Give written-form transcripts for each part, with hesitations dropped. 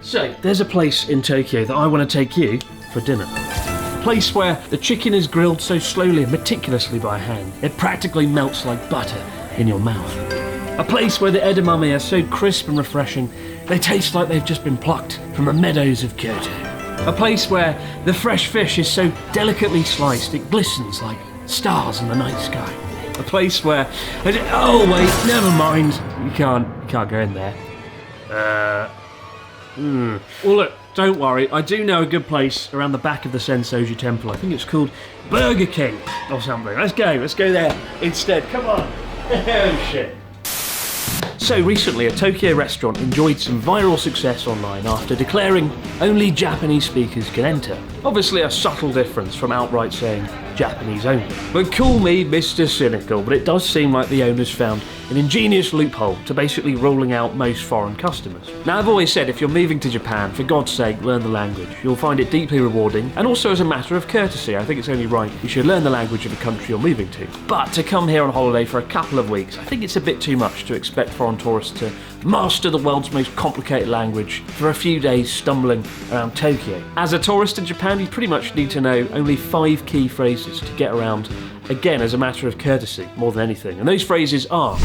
So, there's a place in Tokyo that I want to take you for dinner. A place where the chicken is grilled so slowly and meticulously by hand, it practically melts like butter in your mouth. A place where the edamame are so crisp and refreshing, they taste like they've just been plucked from the meadows of Kyoto. A place where the fresh fish is so delicately sliced, it glistens like stars in the night sky. A place where... Oh wait, never mind. You can't go in there. Well look, don't worry, I do know a good place around the back of the Sensoji Temple. I think it's called Burger King or something. Let's go there instead. Come on. Oh shit. So recently, a Tokyo restaurant enjoyed some viral success online after declaring only Japanese speakers can enter. Obviously a subtle difference from outright saying Japanese only. But call me Mr. Cynical, but it does seem like the owners found an ingenious loophole to basically ruling out most foreign customers. Now I've always said if you're moving to Japan, for God's sake learn the language. You'll find it deeply rewarding, and also as a matter of courtesy, I think it's only right you should learn the language of the country you're moving to. But to come here on holiday for a couple of weeks, I think it's a bit too much to expect foreign tourists to master the world's most complicated language for a few days stumbling around Tokyo. As a tourist in Japan, you pretty much need to know only 5 key phrases to get around, again as a matter of courtesy more than anything, and those phrases are: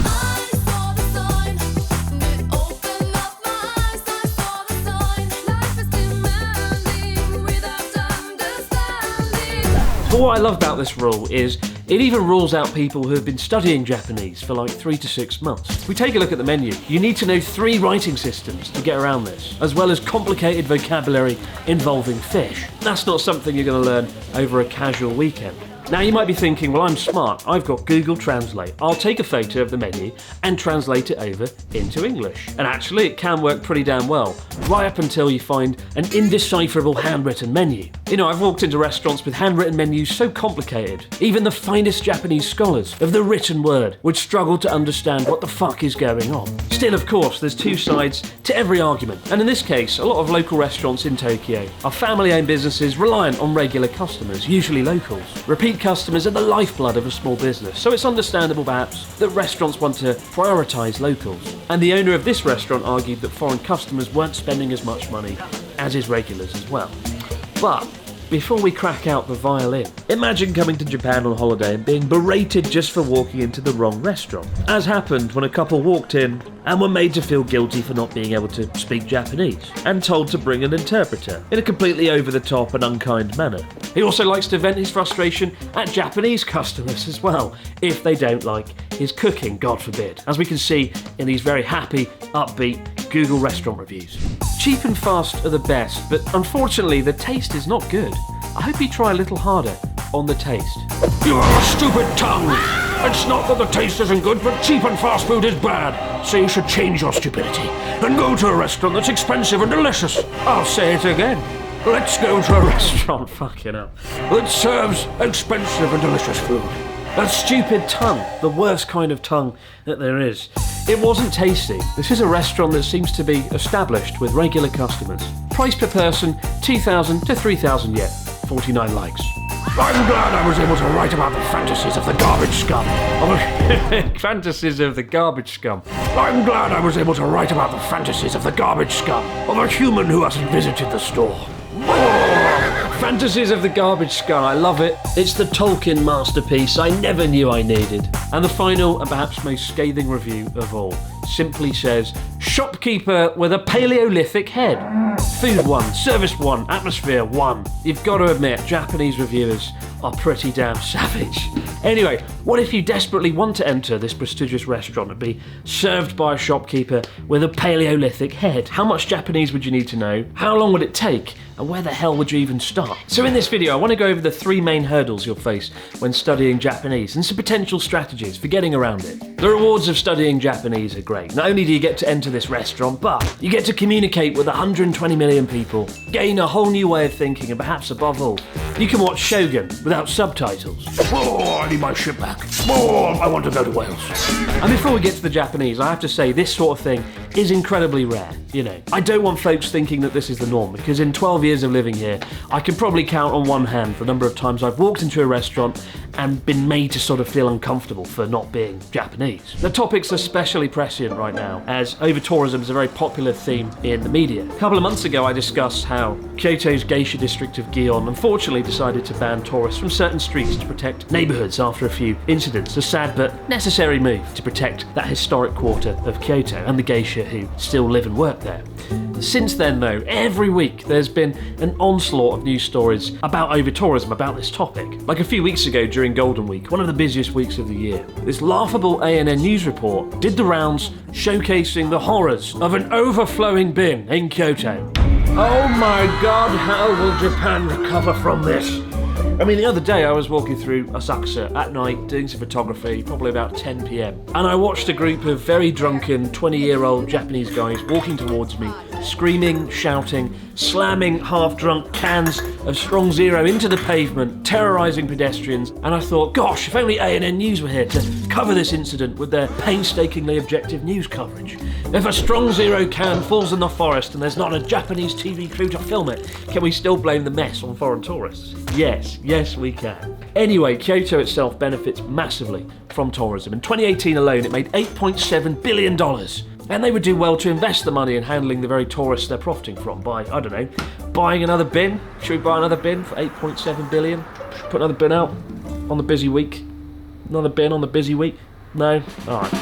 But what I love about this rule is it even rules out people who have been studying Japanese for like 3 to 6 months. If we take a look at the menu, you need to know 3 writing systems to get around this, as well as complicated vocabulary involving fish. That's not something you're going to learn over a casual weekend. Now you might be thinking, well, I'm smart, I've got Google Translate. I'll take a photo of the menu and translate it over into English. And actually it can work pretty damn well, right up until you find an indecipherable handwritten menu. You know, I've walked into restaurants with handwritten menus so complicated, even the finest Japanese scholars of the written word would struggle to understand what the fuck is going on. Still, of course, there's 2 sides to every argument. And in this case, a lot of local restaurants in Tokyo are family-owned businesses reliant on regular customers, usually locals. Repeat customers are the lifeblood of a small business, so it's understandable perhaps that restaurants want to prioritise locals. And the owner of this restaurant argued that foreign customers weren't spending as much money as his regulars as well. But before we crack out the violin, imagine coming to Japan on holiday and being berated just for walking into the wrong restaurant, as happened when a couple walked in and were made to feel guilty for not being able to speak Japanese, and told to bring an interpreter in a completely over-the-top and unkind manner. He also likes to vent his frustration at Japanese customers as well, if they don't like his cooking, God forbid, as we can see in these very happy, upbeat Google restaurant reviews. Cheap and fast are the best, but unfortunately the taste is not good. I hope you try a little harder on the taste. You have a stupid tongue! It's not that the taste isn't good, but cheap and fast food is bad. So you should change your stupidity and go to a restaurant that's expensive and delicious. I'll say it again. Let's go to a restaurant, fucking up, that serves expensive and delicious food. That stupid tongue, the worst kind of tongue that there is. It wasn't tasty. This is a restaurant that seems to be established with regular customers. Price per person, 2,000 to 3,000 yen. 49 likes. I'm glad I was able to write about the fantasies of the garbage scum. Fantasies of the garbage scum. I'm glad I was able to write about the fantasies of the garbage scum of a human who hasn't visited the store. Fantasies of the Garbage Scum, I love it. It's the Tolkien masterpiece I never knew I needed. And the final and perhaps most scathing review of all simply says, shopkeeper with a Paleolithic head. Food 1, service 1, atmosphere 1. You've got to admit, Japanese reviewers are pretty damn savage. Anyway, what if you desperately want to enter this prestigious restaurant and be served by a shopkeeper with a Paleolithic head? How much Japanese would you need to know? How long would it take? And where the hell would you even start? So in this video, I want to go over the 3 main hurdles you'll face when studying Japanese and some potential strategies for getting around it. The rewards of studying Japanese are great. Not only do you get to enter this restaurant, but you get to communicate with 120 million people, gain a whole new way of thinking, and perhaps above all, you can watch Shogun without subtitles. Oh, I need my ship back. Oh, I want to go to Wales. And before we get to the Japanese, I have to say this sort of thing is incredibly rare, I don't want folks thinking that this is the norm, because in 12 years of living here, I can probably count on one hand the number of times I've walked into a restaurant and been made to sort of feel uncomfortable for not being Japanese. The topic's especially prescient right now, as over-tourism is a very popular theme in the media. A couple of months ago, I discussed how Kyoto's geisha district of Gion unfortunately decided to ban tourists from certain streets to protect neighbourhoods after a few incidents. A sad but necessary move to protect that historic quarter of Kyoto and the geisha who still live and work there. Since then, though, every week there's been an onslaught of news stories about over-tourism, about this topic. Like a few weeks ago during Golden Week, one of the busiest weeks of the year, this laughable ANN news report did the rounds showcasing the horrors of an overflowing bin in Kyoto. Oh my god, how will Japan recover from this? I mean, the other day I was walking through Asakusa at night doing some photography, probably about 10 p.m, and I watched a group of very drunken 20-year-old Japanese guys walking towards me, screaming, shouting, slamming half-drunk cans of Strong Zero into the pavement, terrorising pedestrians, and I thought, gosh, if only ANN News were here to cover this incident with their painstakingly objective news coverage. If a Strong Zero can falls in the forest and there's not a Japanese TV crew to film it, can we still blame the mess on foreign tourists? Yes, we can. Anyway, Kyoto itself benefits massively from tourism. In 2018 alone, it made $8.7 billion. And they would do well to invest the money in handling the very tourists they're profiting from by, I don't know, buying another bin. Should we buy another bin for $8.7 billion? Put another bin out on the busy week? Another bin on the busy week? No? Alright.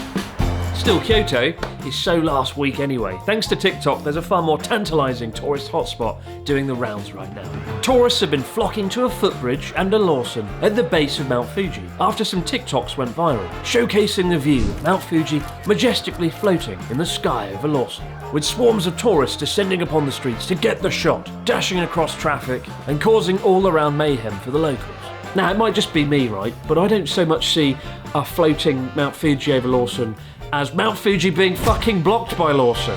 Still, Kyoto is so last week anyway. Thanks to TikTok, there's a far more tantalising tourist hotspot doing the rounds right now. Tourists have been flocking to a footbridge and a Lawson at the base of Mount Fuji after some TikToks went viral, showcasing the view of Mount Fuji majestically floating in the sky over Lawson, with swarms of tourists descending upon the streets to get the shot, dashing across traffic and causing all-around mayhem for the locals. Now, it might just be me, right, but I don't so much see a floating Mount Fuji over Lawson as Mount Fuji being fucking blocked by Lawson.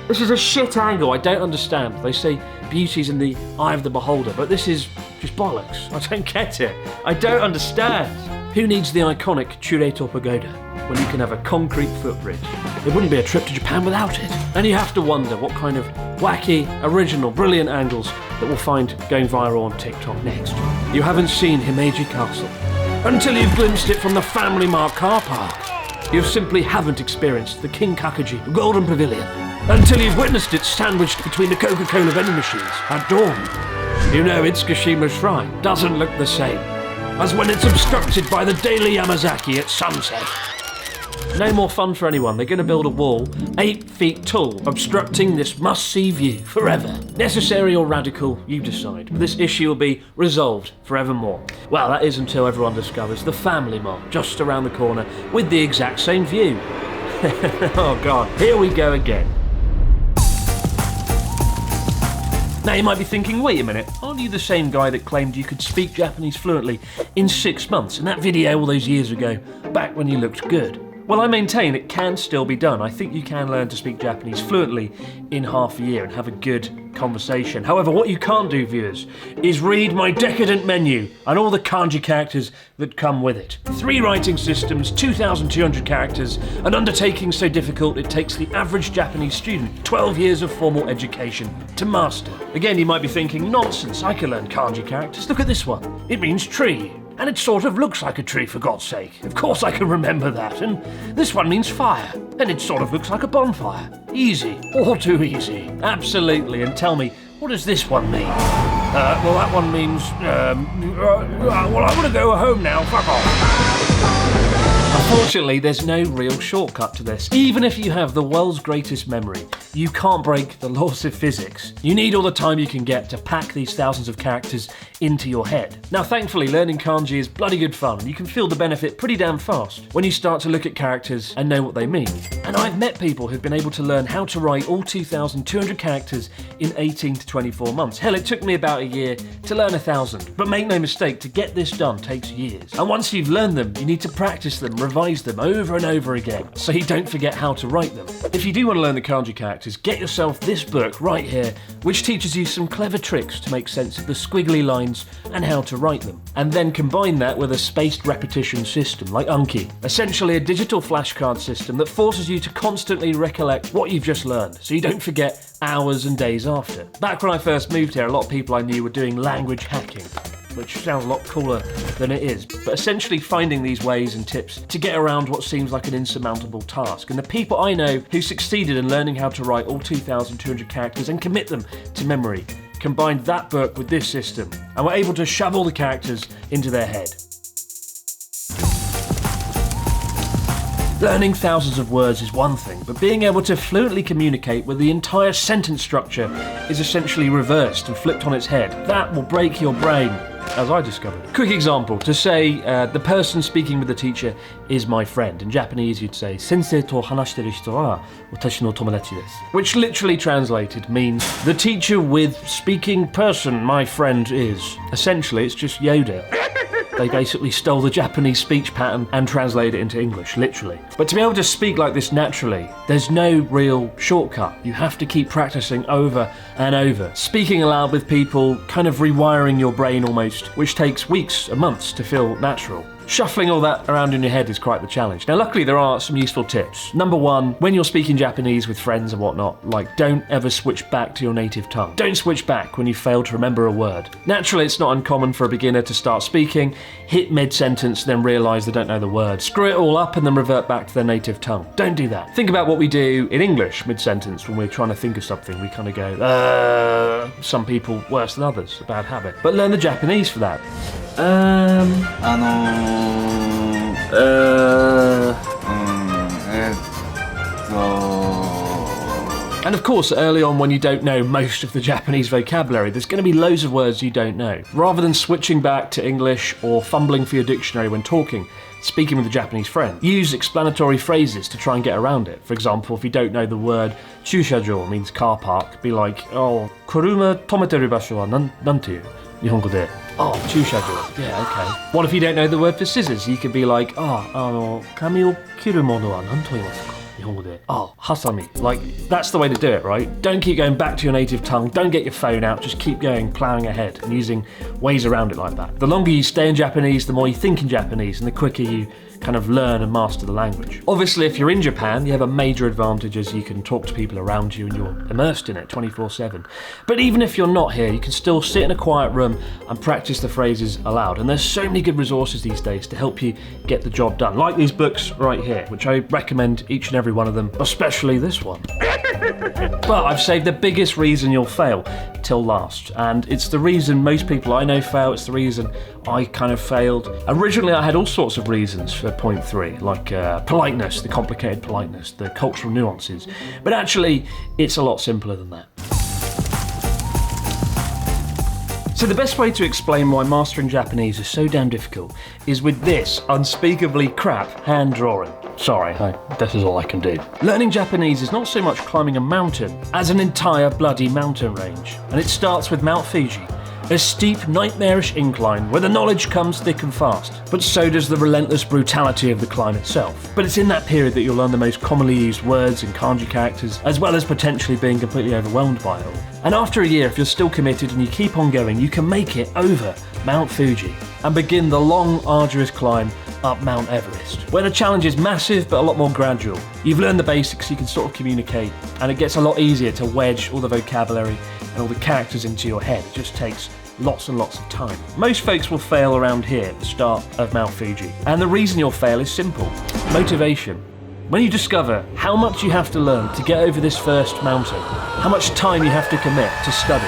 This is a shit angle, I don't understand. They say beauty's in the eye of the beholder, but this is just bollocks. I don't get it. I don't understand. Who needs the iconic Chureito Pagoda when you can have a concrete footbridge? It wouldn't be a trip to Japan without it. And you have to wonder what kind of wacky, original, brilliant angles that we'll find going viral on TikTok next. You haven't seen Himeji Castle until you've glimpsed it from the Family Mart car park. You simply haven't experienced the King Kakuji Golden Pavilion until you've witnessed it sandwiched between the Coca-Cola vending machines at dawn. You know Itsukushima Shrine doesn't look the same as when it's obstructed by the Daily Yamazaki at sunset. No more fun for anyone. They're going to build a wall 8 feet tall, obstructing this must-see view forever. Necessary or radical, you decide. But this issue will be resolved forevermore. Well, that is until everyone discovers the Family Mart just around the corner with the exact same view. Oh god, here we go again. Now you might be thinking, wait a minute, aren't you the same guy that claimed you could speak Japanese fluently in 6 months in that video all those years ago, back when you looked good? Well, I maintain it can still be done. I think you can learn to speak Japanese fluently in half a year and have a good conversation. However, what you can't do, viewers, is read my decadent menu and all the kanji characters that come with it. 3 writing systems, 2,200 characters, an undertaking so difficult it takes the average Japanese student 12 years of formal education to master. Again, you might be thinking, nonsense, I can learn kanji characters. Look at this one. It means tree. And it sort of looks like a tree, for God's sake. Of course I can remember that. And this one means fire. And it sort of looks like a bonfire. Easy. All too easy. Absolutely. And tell me, what does this one mean? Well, that one means, well, I'm gonna go home now. Fuck off. Unfortunately, there's no real shortcut to this. Even if you have the world's greatest memory, you can't break the laws of physics. You need all the time you can get to pack these thousands of characters into your head. Now, thankfully, learning kanji is bloody good fun, and you can feel the benefit pretty damn fast when you start to look at characters and know what they mean. And I've met people who've been able to learn how to write all 2,200 characters in 18 to 24 months. Hell, it took me about a year to learn 1,000. But make no mistake, to get this done takes years. And once you've learned them, you need to practice them, revise them over and over again, so you don't forget how to write them. If you do want to learn the kanji characters, get yourself this book right here, which teaches you some clever tricks to make sense of the squiggly lines and how to write them. And then combine that with a spaced repetition system like Enquiries, essentially a digital flashcard system that forces you to constantly recollect what you've just learned, so you don't forget hours and days after. Back when I first moved here, a lot of people I knew were doing language hacking, which sounds a lot cooler than it is, but essentially finding these ways and tips to get around what seems like an insurmountable task. And the people I know who succeeded in learning how to write all 2,200 characters and commit them to memory combined that book with this system and were able to shove all the characters into their head. Learning thousands of words is one thing, but being able to fluently communicate with the entire sentence structure is essentially reversed and flipped on its head. That will break your brain, as I discovered. Quick example, to say the person speaking with the teacher is my friend. In Japanese you'd say, Sensei to hanashiteru hito wa watashi no tomodachi desu. Which literally translated means, the teacher with speaking person my friend is. Essentially it's just Yoda. They basically stole the Japanese speech pattern and translated it into English, literally. But to be able to speak like this naturally, there's no real shortcut. You have to keep practicing over and over. Speaking aloud with people, kind of rewiring your brain almost, which takes weeks and months to feel natural. Shuffling all that around in your head is quite the challenge. Now, luckily there are some useful tips. Number one, when you're speaking Japanese with friends and whatnot, like, don't ever switch back to your native tongue. Don't switch back when you fail to remember a word. Naturally, it's not uncommon for a beginner to start speaking, hit mid-sentence, then realise they don't know the word. Screw it all up and then revert back to their native tongue. Don't do that. Think about what we do in English mid-sentence when we're trying to think of something. We kind of go, some people worse than others, a bad habit. But learn the Japanese for that. And of course, early on when you don't know most of the Japanese vocabulary, there's going to be loads of words you don't know. Rather than switching back to English or fumbling for your dictionary when talking, speaking with a Japanese friend, use explanatory phrases to try and get around it. For example, if you don't know the word chūshajō means car park, be like, oh, kuruma tometeru basho wa nanteyu? Nihongo de. Oh, chūshajō. Yeah, okay. What if you don't know the word for scissors? You could be like, kami o kiru mono wa nan to imasu ka? Nihongo de. Oh, hasami. Like, that's the way to do it, right? Don't keep going back to your native tongue. Don't get your phone out. Just keep going, ploughing ahead and using ways around it like that. The longer you stay in Japanese, the more you think in Japanese and the quicker you kind of learn and master the language. Obviously, if you're in Japan, you have a major advantage as you can talk to people around you and you're immersed in it 24/7. But even if you're not here, you can still sit in a quiet room and practice the phrases aloud. And there's so many good resources these days to help you get the job done. Like these books right here, which I recommend each and every one of them, especially this one. But I've saved the biggest reason you'll fail till last. And it's the reason most people I know fail. It's the reason I kind of failed. Originally, I had all sorts of reasons for point 3, like politeness, the complicated politeness, the cultural nuances. But actually, it's a lot simpler than that. So the best way to explain why mastering Japanese is so damn difficult is with this unspeakably crap hand drawing. Sorry, this is all I can do. Learning Japanese is not so much climbing a mountain as an entire bloody mountain range. And it starts with Mount Fuji, a steep, nightmarish incline where the knowledge comes thick and fast. But so does the relentless brutality of the climb itself. But it's in that period that you'll learn the most commonly used words and kanji characters, as well as potentially being completely overwhelmed by it all. And after a year, if you're still committed and you keep on going, you can make it over Mount Fuji and begin the long, arduous climb up Mount Everest, where the challenge is massive but a lot more gradual. You've learned the basics, you can sort of communicate, and it gets a lot easier to wedge all the vocabulary and all the characters into your head. It just takes lots and lots of time. Most folks will fail around here at the start of Mount Fuji, and the reason you'll fail is simple: motivation. When you discover how much you have to learn to get over this first mountain, how much time you have to commit to study,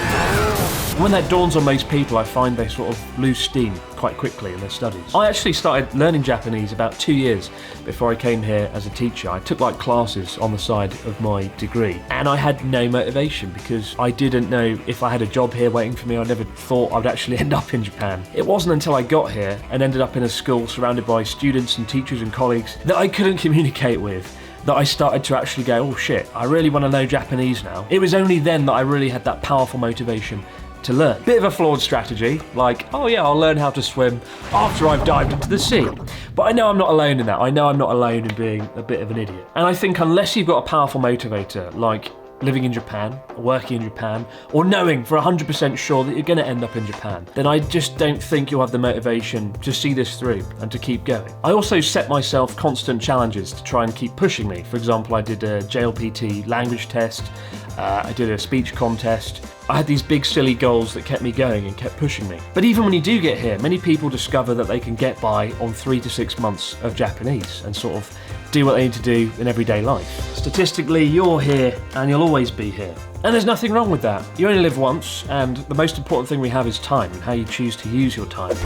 when that dawns on most people, I find they sort of lose steam quite quickly in their studies. I actually started learning Japanese about 2 years before I came here as a teacher. I took like classes on the side of my degree, and I had no motivation because I didn't know if I had a job here waiting for me. I never thought I'd actually end up in Japan. It wasn't until I got here and ended up in a school surrounded by students and teachers and colleagues that I couldn't communicate with that I started to actually go, oh shit, I really want to know Japanese now. It was only then that I really had that powerful motivation to learn. Bit of a flawed strategy, like, oh yeah, I'll learn how to swim after I've dived into the sea. But I know I'm not alone in that. I know I'm not alone in being a bit of an idiot. And I think unless you've got a powerful motivator, like living in Japan, or working in Japan, or knowing for 100% sure that you're going to end up in Japan, then I just don't think you'll have the motivation to see this through and to keep going. I also set myself constant challenges to try and keep pushing me. For example, I did a JLPT language test, I did a speech contest. I had these big silly goals that kept me going and kept pushing me. But even when you do get here, many people discover that they can get by on 3 to 6 months of Japanese and sort of do what they need to do in everyday life. Statistically, you're here and you'll always be here. And there's nothing wrong with that. You only live once, and the most important thing we have is time and how you choose to use your time.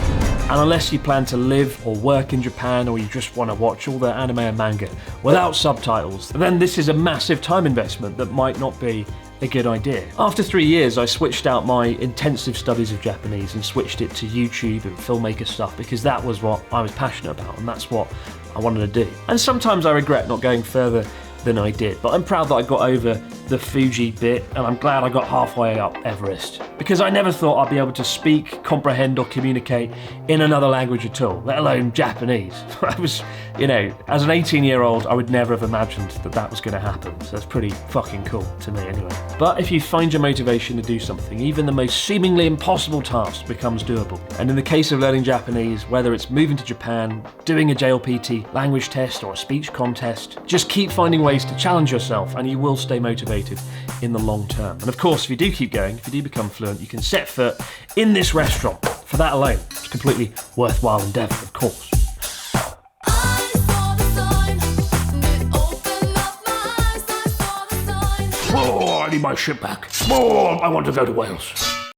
And unless you plan to live or work in Japan, or you just want to watch all the anime and manga without subtitles, then this is a massive time investment that might not be a good idea. After 3 years, I switched out my intensive studies of Japanese and switched it to YouTube and filmmaker stuff, because that was what I was passionate about and that's what I wanted to do. And sometimes I regret not going further than I did, but I'm proud that I got over the Fuji bit, and I'm glad I got halfway up Everest, because I never thought I'd be able to speak, comprehend or communicate in another language at all, let alone Japanese. I was, as an 18-year-old, I would never have imagined that that was going to happen, so that's pretty fucking cool to me anyway. But if you find your motivation to do something, even the most seemingly impossible task becomes doable. And in the case of learning Japanese, whether it's moving to Japan, doing a JLPT language test or a speech contest, just keep finding ways to challenge yourself and you will stay motivated in the long term. And of course, if you do keep going, if you do become fluent, you can set foot in this restaurant. For that alone, it's a completely worthwhile endeavour, of course. Oh, I need my ship back. Oh, I want to go to Wales.